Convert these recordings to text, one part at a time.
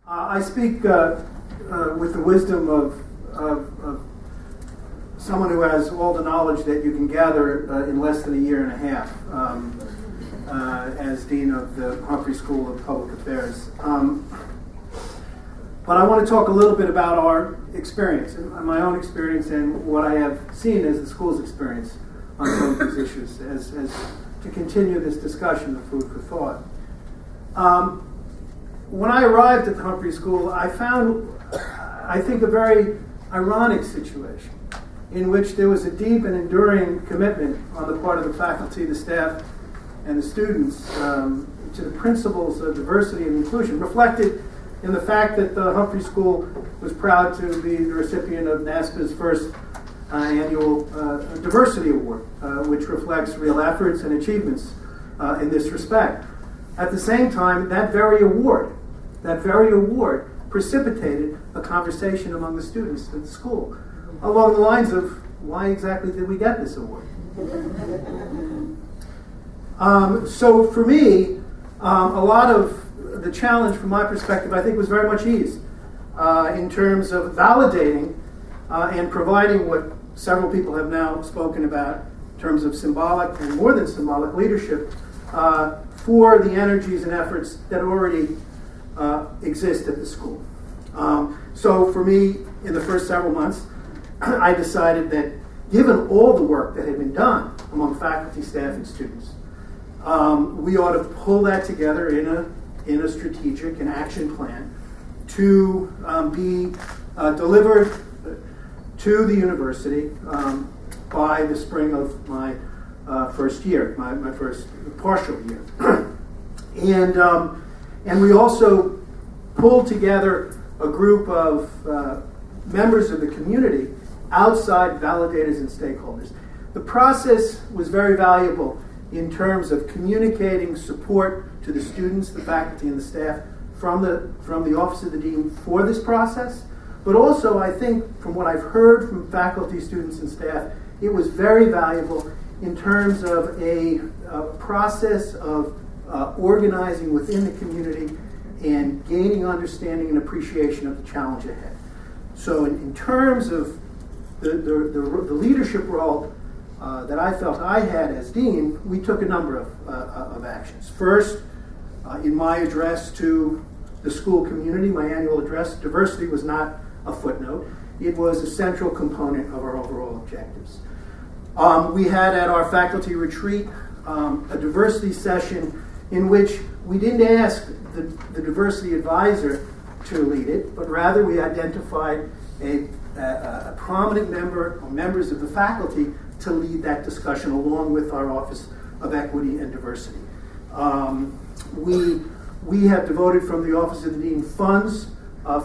I speak with the wisdom of someone who has all the knowledge that you can gather in less than a year and a half as Dean of the Humphrey School of Public Affairs. But I want to talk a little bit about our experience, my own experience, and what I have seen as the school's experience on some of these issues, as to continue this discussion of food for thought. When I arrived at the Humphrey School, I found, I think, a very ironic situation in which there was a deep and enduring commitment on the part of the faculty, the staff, and the students to the principles of diversity and inclusion, reflected in the fact that the Humphrey School was proud to be the recipient of NASPA's first annual Diversity Award, which reflects real efforts and achievements in this respect. At the same time, that very award precipitated a conversation among the students at the school along the lines of, why exactly did we get this award? So for me, a lot of the challenge from my perspective, I think, was very much eased in terms of validating and providing what several people have now spoken about in terms of symbolic and more than symbolic leadership for the energies and efforts that already exist at the school. So for me, in the first several months, I decided that given all the work that had been done among faculty, staff, and students, we ought to pull that together in a strategic and action plan to be delivered to the university by the spring of my first year, my first partial year. And we also pulled together a group of members of the community, outside validators and stakeholders. The process was very valuable in terms of communicating support to the students, the faculty, and the staff from the Office of the Dean for this process. But also, I think, from what I've heard from faculty, students, and staff, it was very valuable in terms of a process of organizing within the community and gaining understanding and appreciation of the challenge ahead. So in terms of the leadership role that I felt I had as dean, we took a number of actions. First, in my address to the school community, my annual address, diversity was not a footnote. It was a central component of our overall objectives. We had at our faculty retreat a diversity session in which we didn't ask the diversity advisor to lead it, but rather we identified a prominent member or members of the faculty to lead that discussion along with our Office of Equity and Diversity. We have devoted from the Office of the Dean funds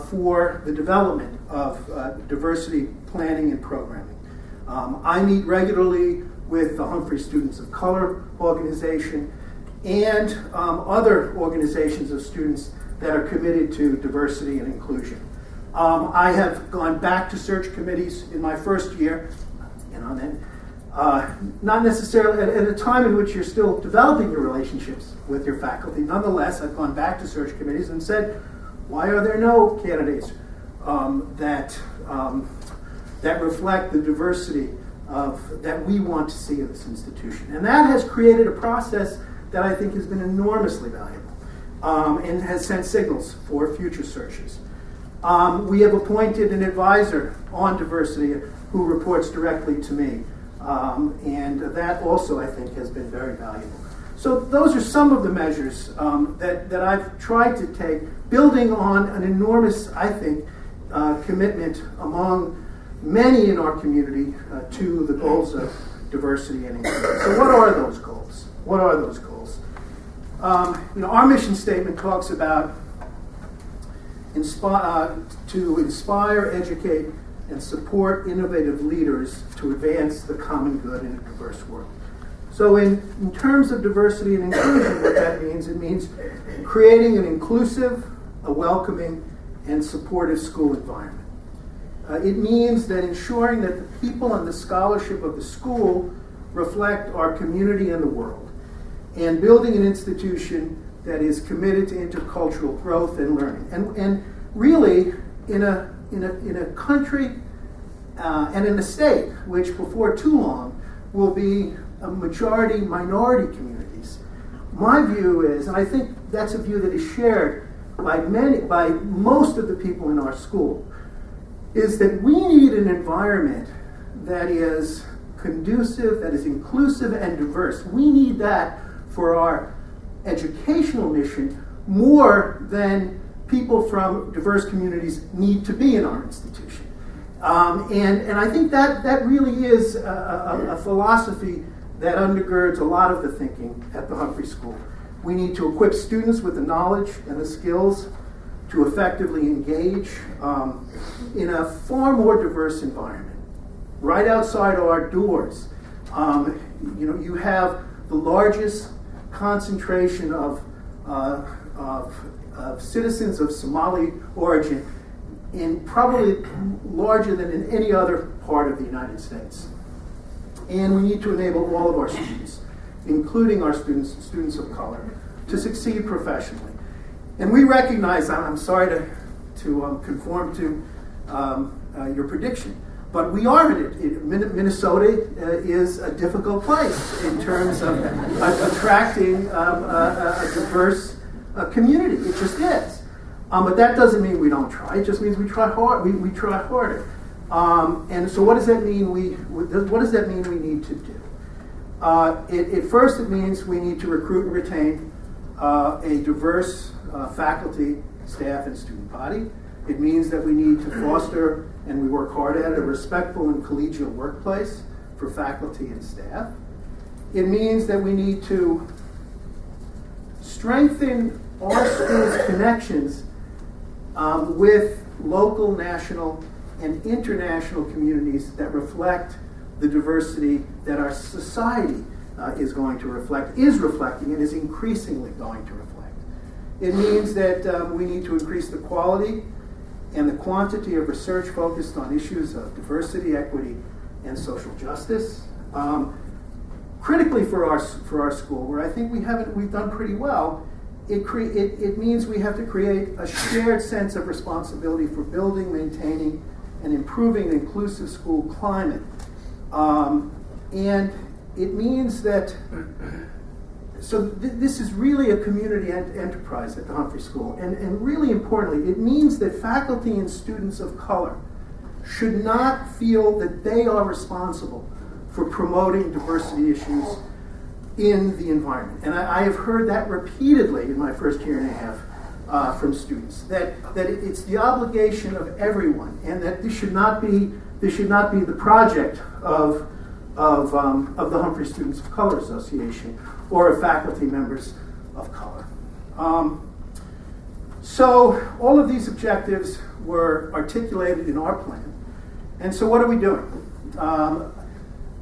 for the development of diversity planning and programming. I meet regularly with the Humphrey Students of Color organization and other organizations of students that are committed to diversity and inclusion. I have gone back to search committees in my first year, not necessarily at a time in which you're still developing your relationships with your faculty. Nonetheless, I've gone back to search committees and said, why are there no candidates that reflect the diversity that we want to see in this institution? And that has created a process that I think has been enormously valuable and has sent signals for future searches. We have appointed an advisor on diversity who reports directly to me. And that also, I think, has been very valuable. So those are some of the measures that I've tried to take, building on an enormous, I think, commitment among many in our community to the goals of diversity and inclusion. So what are those goals? What are those goals? Our mission statement talks about to inspire, educate, and support innovative leaders to advance the common good in a diverse world. So in terms of diversity and inclusion, what that means, it means creating an inclusive, a welcoming, and supportive school environment. It means that ensuring that the people and the scholarship of the school reflect our community and the world, and building an institution that is committed to intercultural growth and learning. And really, in a country and in a state which before too long will be a majority minority communities, my view is, and I think that's a view that is shared by most of the people in our school, is that we need an environment that is conducive, that is inclusive and diverse. We need that for our educational mission more than people from diverse communities need to be in our institution. And I think that really is a philosophy that undergirds a lot of the thinking at the Humphrey School. We need to equip students with the knowledge and the skills to effectively engage in a far more diverse environment. Right outside our doors, you have the largest concentration of citizens of Somali origin, in probably larger than in any other part of the United States. And we need to enable all of our students, including our students of color, to succeed professionally. And we recognize, I'm sorry to conform to your prediction, but we are in it. Minnesota is a difficult place in terms of attracting a diverse community. It just is. But that doesn't mean we don't try. It just means we try hard. We try harder. And so, what does that mean? What does that mean we need to do? First, it means we need to recruit and retain a diverse faculty, staff, and student body. It means that we need to foster, and we work hard at it, a respectful and collegial workplace for faculty and staff. It means that we need to strengthen our school's connections with local, national, and international communities that reflect the diversity that our society is reflecting, and is increasingly going to reflect. It means that we need to increase the quality and the quantity of research focused on issues of diversity, equity, and social justice. Critically for our school, where I think we've done pretty well, it means we have to create a shared sense of responsibility for building, maintaining, and improving an inclusive school climate. And it means that, this is really a community enterprise at the Humphrey School. And really importantly, it means that faculty and students of color should not feel that they are responsible for promoting diversity issues in the environment. And I have heard that repeatedly in my first year and a half from students, that it's the obligation of everyone, and that this should not be the project of the Humphrey Students of Color Association or of faculty members of color. So all of these objectives were articulated in our plan. And so what are we doing?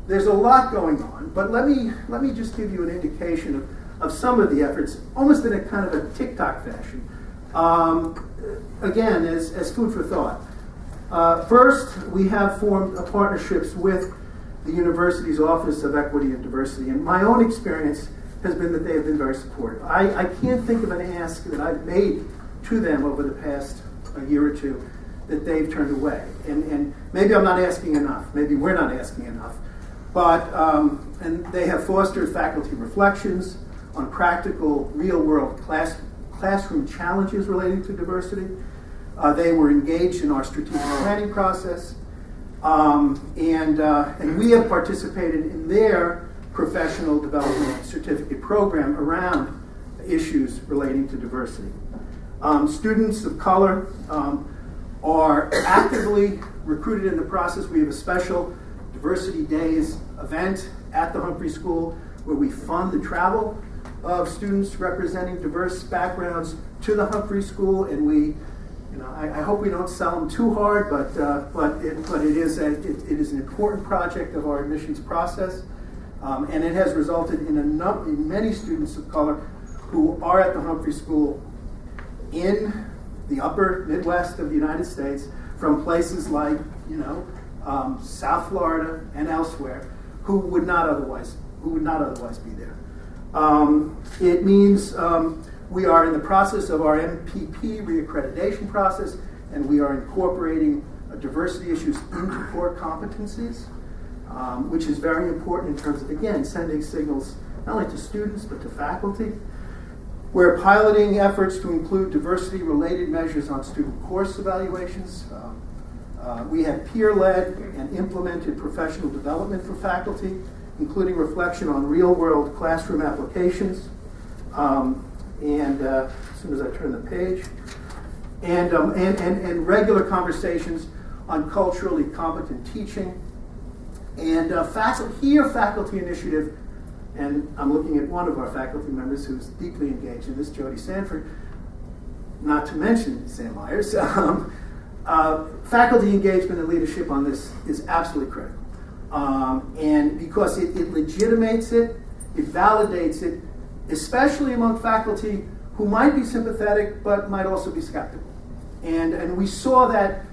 There's a lot going on, but let me just give you an indication of some of the efforts, almost in a kind of a TikTok fashion. Again, as food for thought. First, we have formed partnerships with the university's Office of Equity and Diversity, and my own experience has been that they have been very supportive. I can't think of an ask that I've made to them over the past year or two that they've turned away. And maybe I'm not asking enough. Maybe we're not asking enough. But and they have fostered faculty reflections on practical, real-world classroom challenges relating to diversity. They were engaged in our strategic planning process, and we have participated in their professional development certificate program around issues relating to diversity. Students of color are actively recruited in the process. We have a special Diversity Days event at the Humphrey School where we fund the travel of students representing diverse backgrounds to the Humphrey School, and I hope we don't sell them too hard, but it is an important project of our admissions process, and it has resulted in many students of color who are at the Humphrey School in the upper Midwest of the United States, from places like South Florida and elsewhere, who would not otherwise be there. It means We are in the process of our MPP reaccreditation process, and we are incorporating diversity issues into core competencies, which is very important in terms of, again, sending signals not only to students but to faculty. We're piloting efforts to include diversity-related measures on student course evaluations. We have peer-led and implemented professional development for faculty, including reflection on real-world classroom applications. As soon as I turn the page, and regular conversations on culturally competent teaching, and faculty initiative. And I'm looking at one of our faculty members who's deeply engaged in this, Jody Sanford, not to mention Sam Myers. Faculty engagement and leadership on this is absolutely critical. And because it legitimates it, it validates it, especially among faculty who might be sympathetic but might also be skeptical. And we saw that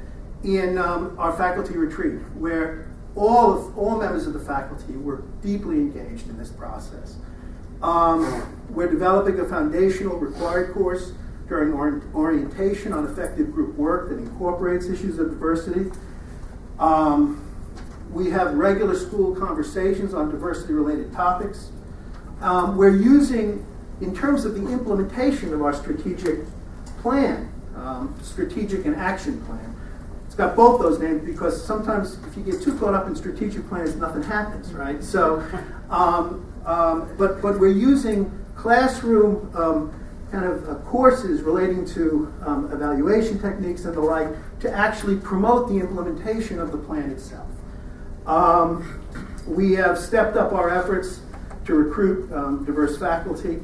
in our faculty retreat, where all members of the faculty were deeply engaged in this process. We're developing a foundational required course during orientation on effective group work that incorporates issues of diversity. We have regular school conversations on diversity-related topics. We're using, in terms of the implementation of our strategic plan, strategic and action plan. It's got both those names because sometimes if you get too caught up in strategic plans, nothing happens, right? So, but we're using classroom courses relating to evaluation techniques and the like to actually promote the implementation of the plan itself. We have stepped up our efforts to recruit diverse faculty.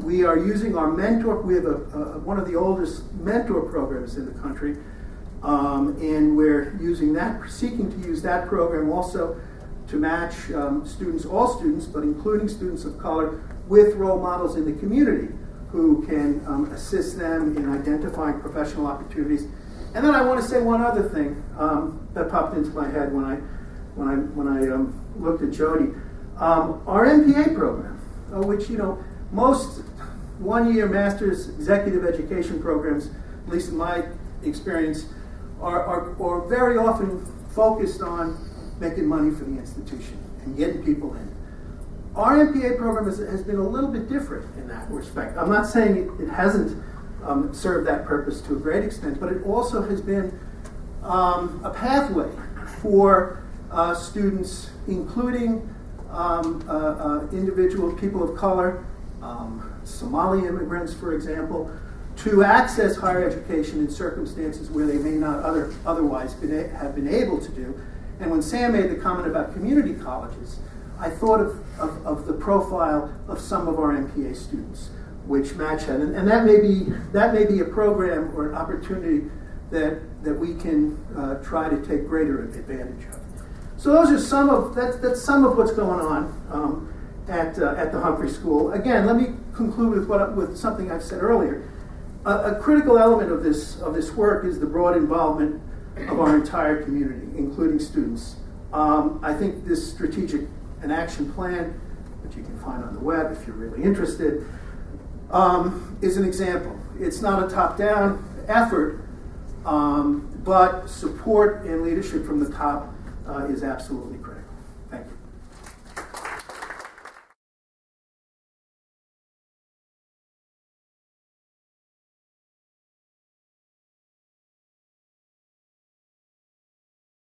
We are using our mentor. We have one of the oldest mentor programs in the country. And we're using that, seeking to use that program also to match students, all students, but including students of color, with role models in the community who can assist them in identifying professional opportunities. And then I want to say one other thing that popped into my head when I looked at Jody. Our MPA program, which most one-year master's executive education programs, at least in my experience, are very often focused on making money for the institution and getting people in. Our MPA program has been a little bit different in that respect. I'm not saying it hasn't served that purpose to a great extent, but it also has been a pathway for students, including individual people of color, Somali immigrants, for example, to access higher education in circumstances where they may not otherwise have been able to do. And when Sam made the comment about community colleges, I thought of the profile of some of our MPA students, which match that. And that may be a program or an opportunity that we can try to take greater advantage of. So those are that's some of what's going on at the Humphrey School. Again, let me conclude with something I've said earlier. A critical element of this work is the broad involvement of our entire community, including students. I think this strategic and action plan, which you can find on the web if you're really interested, is an example. It's not a top-down effort, but support and leadership from the top is absolutely critical.